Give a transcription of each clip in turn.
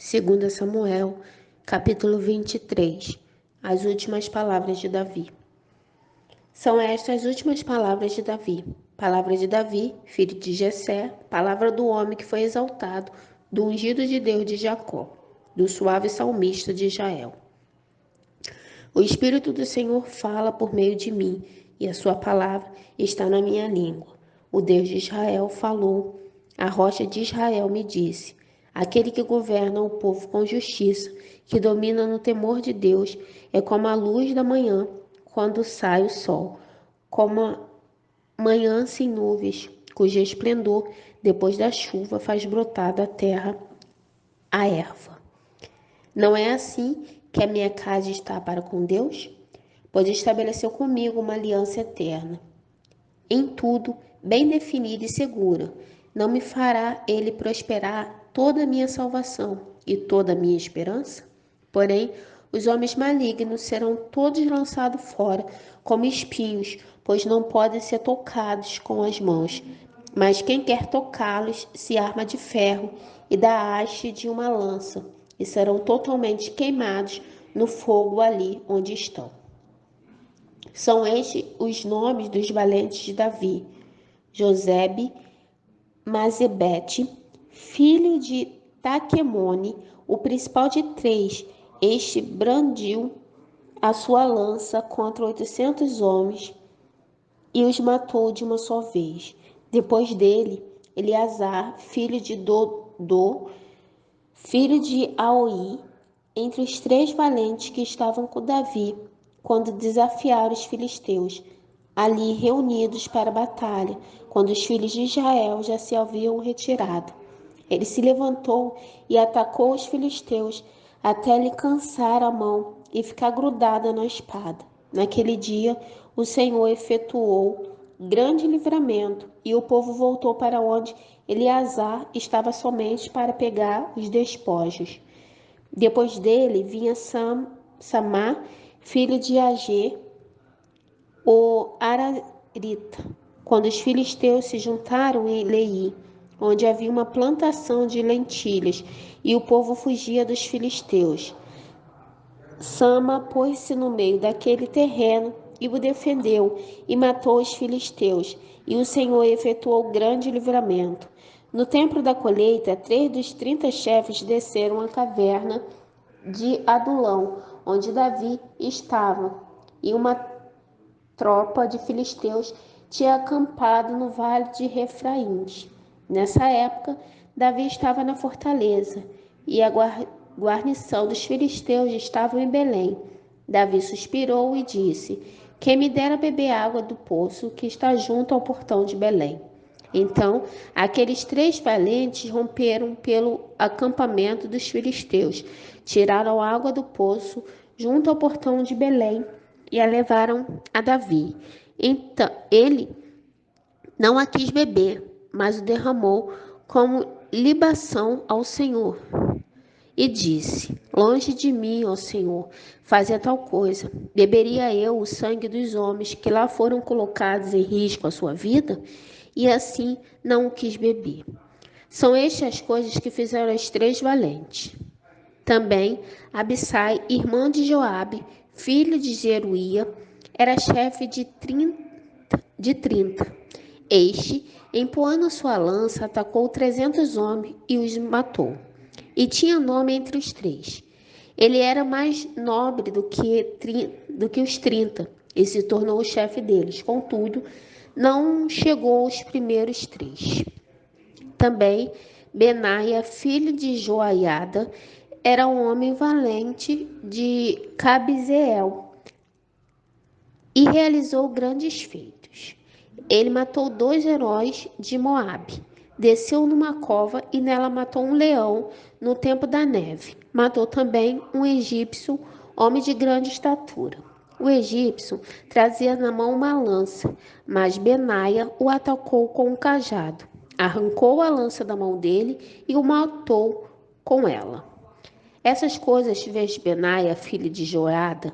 2 Samuel, capítulo 23. As últimas palavras de Davi. São estas as últimas palavras de Davi. Palavra de Davi, filho de Jessé, palavra do homem que foi exaltado, do ungido de Deus de Jacó, do suave salmista de Israel. O Espírito do Senhor fala por meio de mim, e a sua palavra está na minha língua. O Deus de Israel falou, a rocha de Israel me disse, aquele que governa o povo com justiça, que domina no temor de Deus, é como a luz da manhã, quando sai o sol, como a manhã sem nuvens, cujo esplendor, depois da chuva, faz brotar da terra a erva. Não é assim que a minha casa está para com Deus? Pois estabeleceu comigo uma aliança eterna. Em tudo, bem definida e segura, não me fará ele prosperar toda a minha salvação e toda a minha esperança? Porém, os homens malignos serão todos lançados fora como espinhos, pois não podem ser tocados com as mãos. Mas quem quer tocá-los se arma de ferro e da haste de uma lança, e serão totalmente queimados no fogo ali onde estão. São estes os nomes dos valentes de Davi: Josebe, Mazebete, filho de Taquemone, o principal de três. Este brandiu a sua lança contra 800 homens e os matou de uma só vez. Depois dele, Eleazar, filho de Dodô, filho de Aoi, entre os três valentes que estavam com Davi, quando desafiaram os filisteus, ali reunidos para a batalha, quando os filhos de Israel já se haviam retirado. Ele se levantou e atacou os filisteus, até lhe cansar a mão e ficar grudada na espada. Naquele dia, o Senhor efetuou grande livramento, e o povo voltou para onde Eleazar estava somente para pegar os despojos. Depois dele vinha Samá, filho de Agê, o Ararita, quando os filisteus se juntaram em Leí, onde havia uma plantação de lentilhas, e o povo fugia dos filisteus. Sama pôs-se no meio daquele terreno e o defendeu, e matou os filisteus, e o Senhor efetuou grande livramento. No tempo da colheita, 3 dos 30 chefes desceram à caverna de Adulão, onde Davi estava, e uma tropa de filisteus tinha acampado no vale de Refraíns. Nessa época, Davi estava na fortaleza, e a guarnição dos filisteus estava em Belém. Davi suspirou e disse: quem me dera beber água do poço que está junto ao portão de Belém. Então, aqueles 3 valentes romperam pelo acampamento dos filisteus, tiraram água do poço junto ao portão de Belém e a levaram a Davi. Então, ele não a quis beber, mas o derramou como libação ao Senhor. E disse: longe de mim, ó Senhor, fazer tal coisa. Beberia eu o sangue dos homens que lá foram colocados em risco a sua vida? E assim não o quis beber. São estas as coisas que fizeram os 3 valentes. Também Abissai, irmão de Joabe, filho de Zeruia, era chefe de 30. Este, empunhando sua lança, atacou 300 homens e os matou. E tinha nome entre os 3. Ele era mais nobre do que os 30 e se tornou o chefe deles. Contudo, não chegou aos primeiros 3. Também Benaia, filho de Joiada, era um homem valente de Cabzeel e realizou grandes feitos. Ele matou 2 heróis de Moabe, desceu numa cova e nela matou um leão no tempo da neve. Matou também um egípcio, homem de grande estatura. O egípcio trazia na mão uma lança, mas Benaia o atacou com um cajado. Arrancou a lança da mão dele e o matou com ela. Essas coisas fez Benaia, filho de Joiada,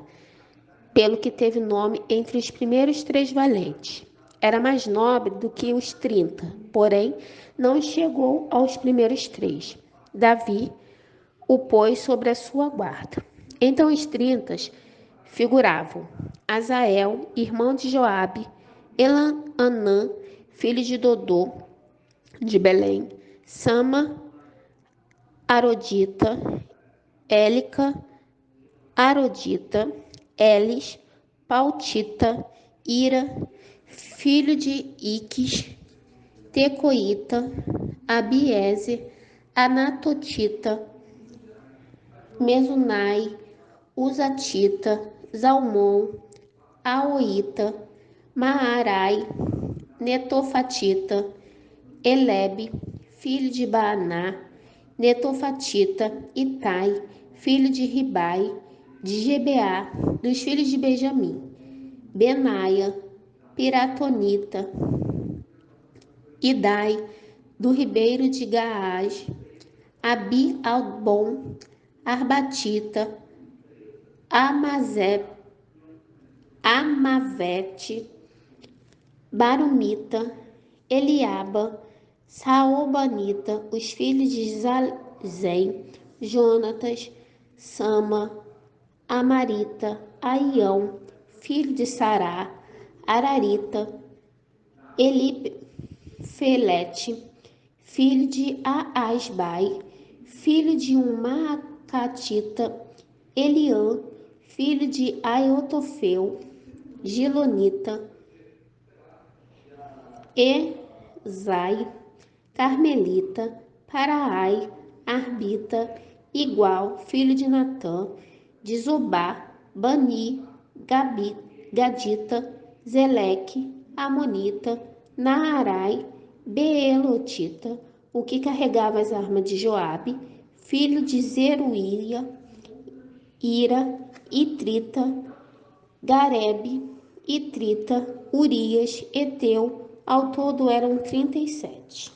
pelo que teve nome entre os primeiros 3 valentes. Era mais nobre do que os 30, porém não chegou aos primeiros 3. Davi o pôs sobre a sua guarda. Então os 30 figuravam Azael, irmão de Joabe, Elanã, filho de Dodô, de Belém, Sama, Arodita, Élica, Arodita, Elis, Pautita, Ira, filho de Iques, Tecoíta, Abiezer, Anatotita, Mezunai, Uzatita, Zalmon, Aoíta, Maarai, Netofatita, Elebe, filho de Baaná, Netofatita, Itai, filho de Ribai, de Gebeá, dos filhos de Benjamim, Benaia, Piratonita, Idai, do ribeiro de Gaás, Abi-Albon, Arbatita, Amavete, Barumita, Eliaba, Saobanita, os filhos de Zazém, Jonatas, Sama, Amarita, Aião, filho de Sará, Ararita, Elifelete, filho de Aasbai, filho de um Maacatita, Eliã, filho de Aiotofel, Gilonita, Ezai, Carmelita, Paraai, Arbita, Igual, filho de Natã, de Zobá, Bani, Gadita, Zeleque, Amonita, Naarai, Beelotita, o que carregava as armas de Joabe, filho de Zeruía, Ira, Itrita, Garebe, Itrita, Urias, Eteu, ao todo eram 37.